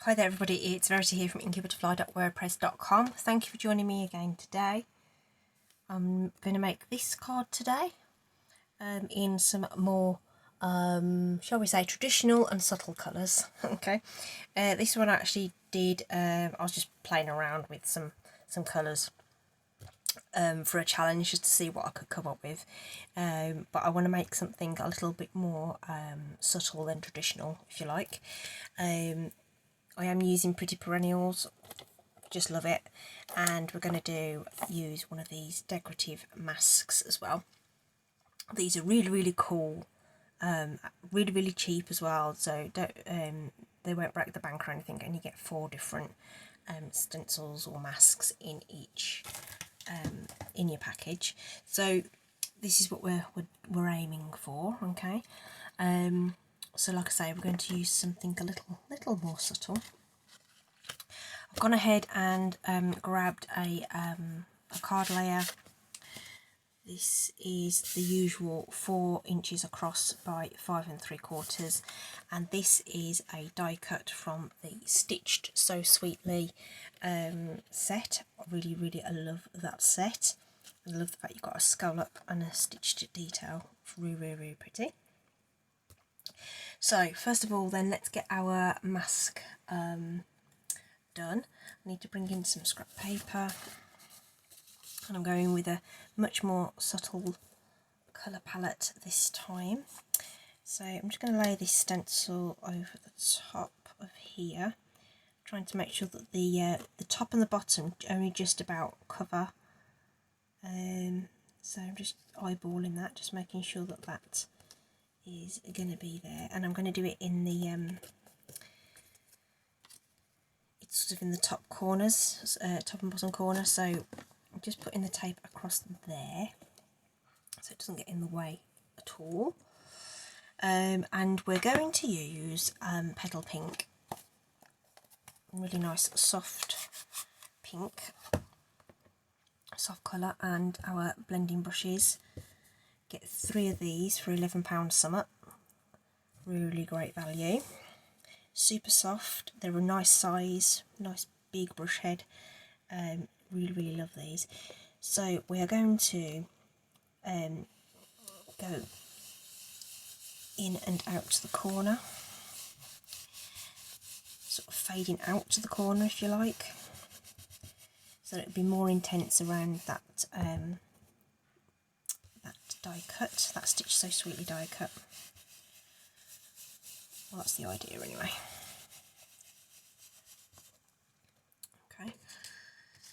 Hi there everybody, it's Verity here from inkybutterfly.wordpress.com. Thank you for joining me again today. I'm going to make this card today in some more, shall we say, traditional and subtle colours. Okay, this one I actually did, I was just playing around with some colours for a challenge just to see what I could come up with. But I want to make something a little bit more subtle than traditional, if you like. I am using Pretty Perennials, just love it, and we're going to use one of these decorative masks as well. These are really cool, really cheap as well, so don't they won't break the bank or anything, and you get 4 different stencils or masks in each in your package. So this is what we're aiming for, okay. So like I say, we're going to use something a little more subtle. I've gone ahead and grabbed a card layer. This is the usual 4 inches across by 5 3/4, and this is a die cut from the Stitched So Sweetly set. I love that set. I love the fact you've got a scallop and a stitched detail. It's really pretty. So first of all then, let's get our mask done. I need to bring in some scrap paper, and I'm going with a much more subtle colour palette this time. So I'm just going to lay this stencil over the top of here, trying to make sure that the top and the bottom only just about cover. So I'm just eyeballing that, just making sure that that is going to be there, and I'm going to do it in the it's sort of in the top corners, top and bottom corner. So I'm just putting the tape across there so it doesn't get in the way at all. And we're going to use Petal Pink, really nice soft pink, soft colour, and our blending brushes. Get 3 of these for £11 sum. Really great value. Super soft. They're a nice size, nice big brush head. Really love these. So we are going to go in and out to the corner, sort of fading out to the corner if you like, so it'll be more intense around that that die cut, that Stitch So Sweetly die cut. Well, that's the idea anyway. Okay,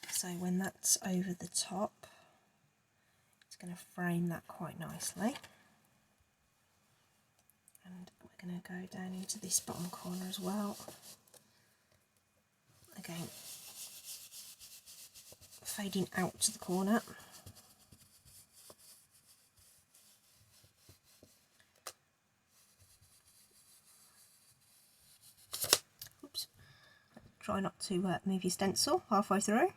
so when that's over the top, it's going to frame that quite nicely. And we're going to go down into this bottom corner as well. Again, fading out to the corner. Oops. Try not to move your stencil halfway through.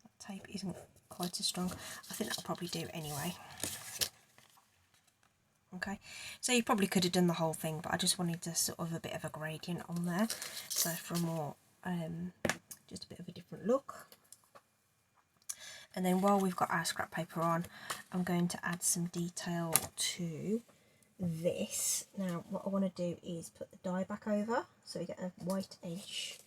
That tape isn't quite as strong. I think that'll probably do anyway. Okay, so you probably could have done the whole thing, but I just wanted to sort of a bit of a gradient on there, so for a more just a bit of a different look. And then while we've got our scrap paper on, I'm going to add some detail to this. Now what I want to do is put the die back over so we get a white edge,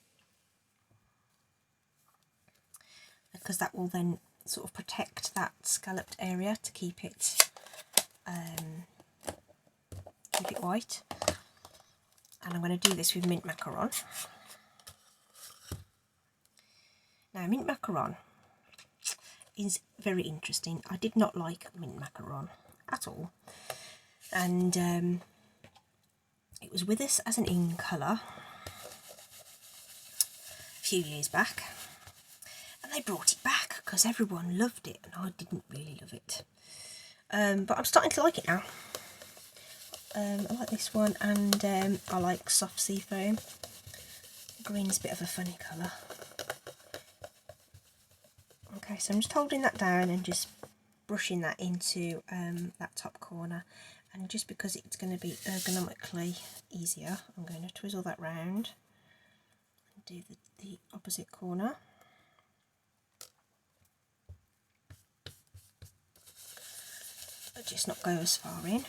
because that will then sort of protect that scalloped area to keep it white. And I'm going to do this with mint macaron. Now mint macaron is very interesting. I did not like mint macaron at all, and it was with us as an in colour a few years back, and they brought it back because everyone loved it and I didn't really love it, but I'm starting to like it now. I like this one, and I like soft sea foam. Green's a bit of a funny colour. Okay, so I'm just holding that down and just brushing that into that top corner, And just because it's going to be ergonomically easier, I'm going to twizzle that round and do the opposite corner. But just not go as far in.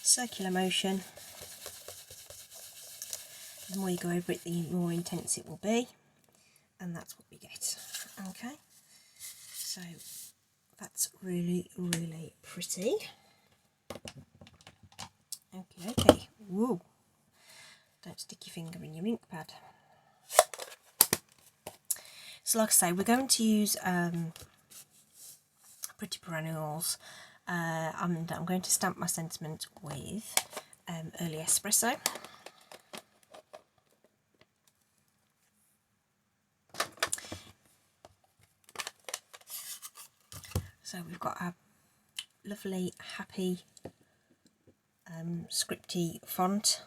Circular motion. The more you go over it, the more intense it will be. And that's what we get. Okay, so that's really, really pretty. Okay. Whoa! Don't stick your finger in your ink pad. So, like I say, we're going to use Pretty Perennials, and I'm going to stamp my sentiment with Early Espresso. So we've got our lovely, happy, scripty font,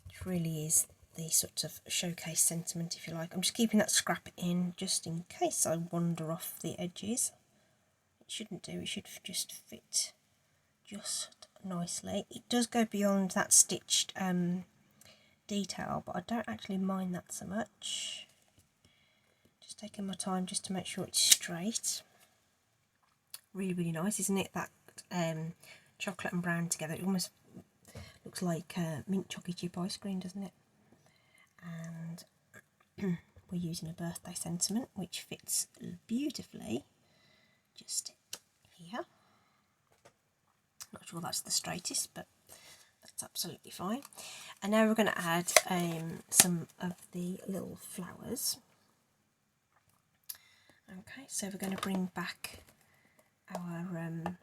which really is the sort of showcase sentiment, if you like. I'm just keeping that scrap in just in case I wander off the edges. It shouldn't do, it should just fit just nicely. It does go beyond that stitched detail, but I don't actually mind that so much. Just taking my time just to make sure it's straight. Really, really nice, isn't it? That chocolate and brown together. It almost looks like mint chocolate chip ice cream, doesn't it? And we're using a birthday sentiment, which fits beautifully just here. Not sure that's the straightest, but that's absolutely fine. And now we're going to add some of the little flowers. Okay, so we're going to bring back our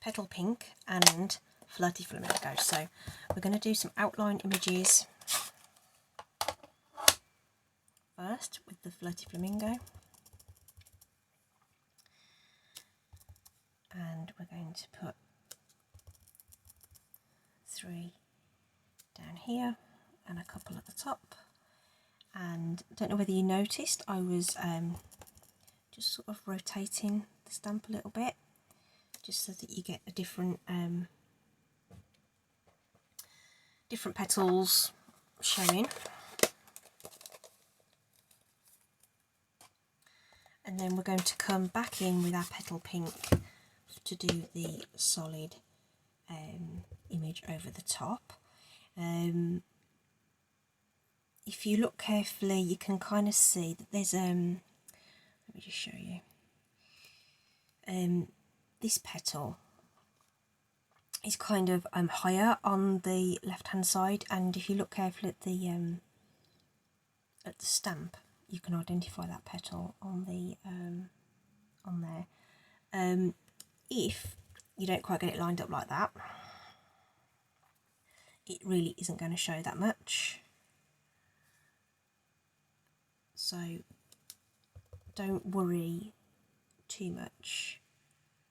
petal pink and flirty flamingo. So we're going to do some outline images first with the flirty flamingo, and we're going to put 3 down here and a couple at the top. And I don't know whether you noticed, I was just sort of rotating the stamp a little bit, just so that you get a different petals showing. And then we're going to come back in with our petal pink to do the solid image over the top. If you look carefully, you can kind of see that there's let me just show you. This petal is kind of higher on the left hand side, and if you look carefully at the stamp, you can identify that petal on the on there. If you don't quite get it lined up like that, it really isn't going to show that much. So don't worry too much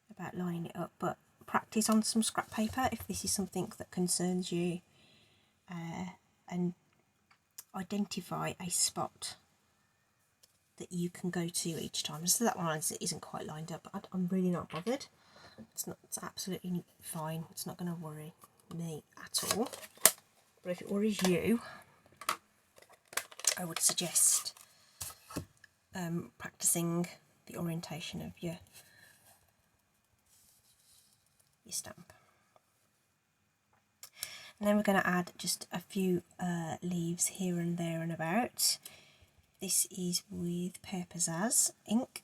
about lining it up, but practice on some scrap paper if this is something that concerns you, and identify a spot that you can go to each time. So that one isn't quite lined up, but I'm really not bothered. It's absolutely fine. It's not going to worry me at all. But if it worries you, I would suggest practicing the orientation of your stamp. And then we're going to add just a few leaves here and there and about. This is with Pear Pizzazz ink,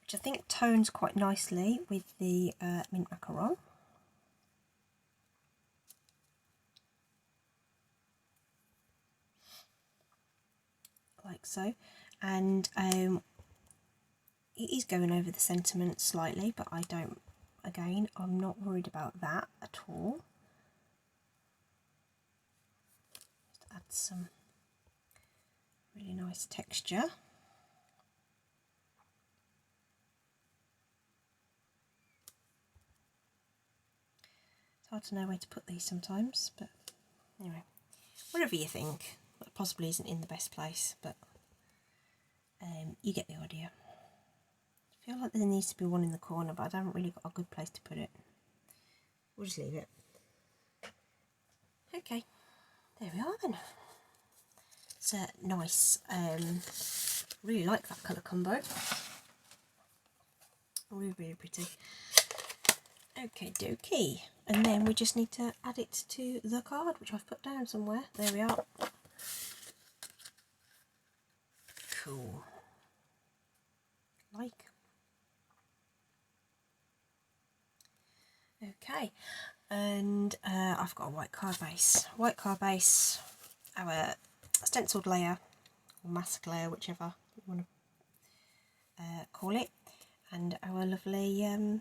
which I think tones quite nicely with the mint macaron. Like so. And it is going over the sentiment slightly, but I'm not worried about that at all. Just add some really nice texture. It's hard to know where to put these sometimes, but anyway, whatever you think. That possibly isn't in the best place, but you get the idea. I feel like there needs to be one in the corner, but I haven't really got a good place to put it. We'll just leave it. Okay, there we are then. It's a nice, really like that colour combo. Really, really pretty. Okay, dokie. And then we just need to add it to the card, which I've put down somewhere. There we are. Cool. Like. Okay, and I've got a white card base. White card base, our stenciled layer, or mask layer, whichever you want to call it, and our lovely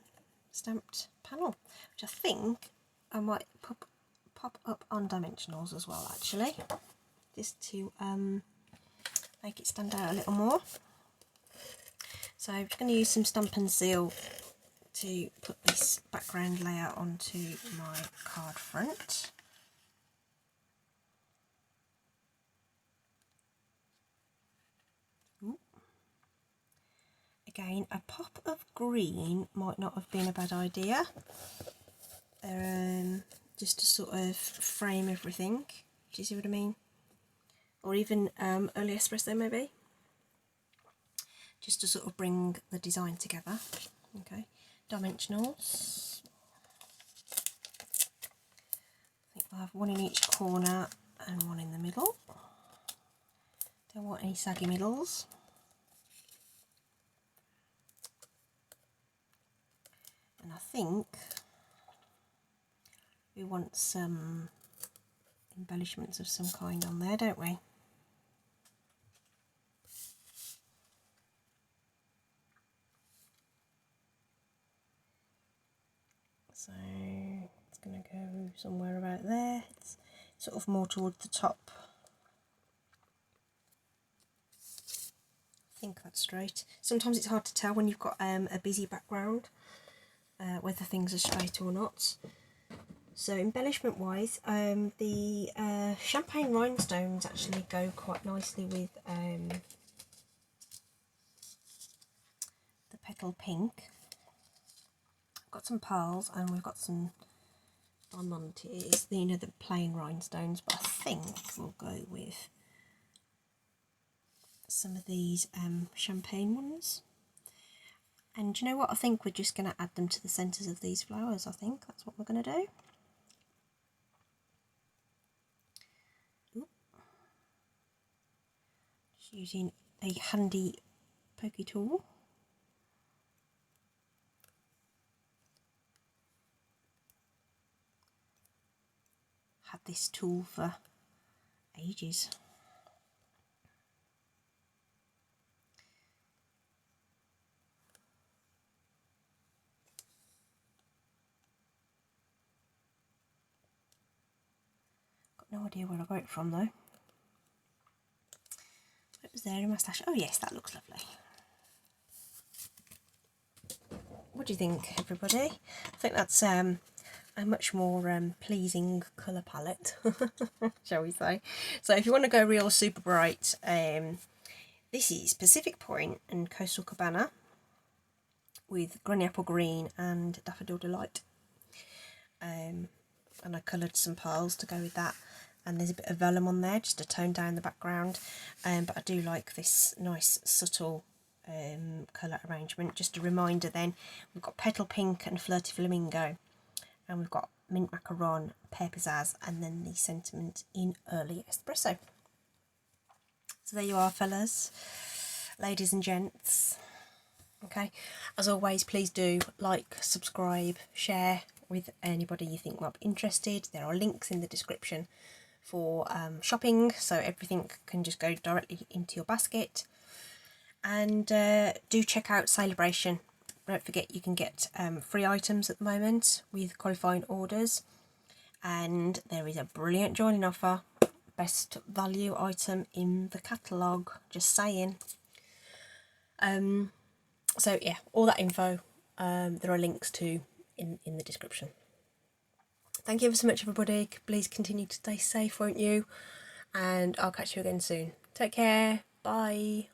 stamped panel, which I think I might pop up on dimensionals as well, actually, just to make it stand out a little more. So I'm just going to use some Stampin' Seal to put this background layer onto my card front. Ooh. Again, a pop of green might not have been a bad idea, just to sort of frame everything. Do you see what I mean? Or even early espresso maybe, just to sort of bring the design together. Okay, dimensionals. I think I'll have one in each corner and one in the middle. Don't want any saggy middles. And I think we want some embellishments of some kind on there, don't we? So it's going to go somewhere about there. It's sort of more towards the top. I think that's straight. Sometimes it's hard to tell when you've got a busy background whether things are straight or not. So embellishment wise, the champagne rhinestones actually go quite nicely with the petal pink. I've got some pearls and we've got some diamantes, you know, the plain rhinestones, but I think we'll go with some of these champagne ones. And do you know what? I think we're just going to add them to the centres of these flowers. I think that's what we're going to do. Ooh. Just using a handy pokey tool. Had this tool for ages. Got no idea where I got it from though. It was there in my stash. Oh yes, that looks lovely. What do you think, everybody? I think that's a much more pleasing colour palette, shall we say. So if you want to go real super bright, this is Pacific Point and Coastal Cabana with Granny Apple Green and Daffodil Delight. And I coloured some pearls to go with that. And there's a bit of vellum on there just to tone down the background. But I do like this nice subtle colour arrangement. Just a reminder then, we've got Petal Pink and Flirty Flamingo. And we've got Mint Macaron, Pear Pizzazz, and then the Sentiment in Early Espresso. So there you are, fellas, ladies and gents. Okay, as always, please do like, subscribe, share with anybody you think might be interested. There are links in the description for shopping, so everything can just go directly into your basket. And do check out Celebration. Don't forget you can get free items at the moment with qualifying orders, and there is a brilliant joining offer, best value item in the catalogue, just saying. So yeah, all that info there are links to in the description. Thank you ever so much, everybody. Please continue to stay safe, won't you? And I'll catch you again soon. Take care. Bye.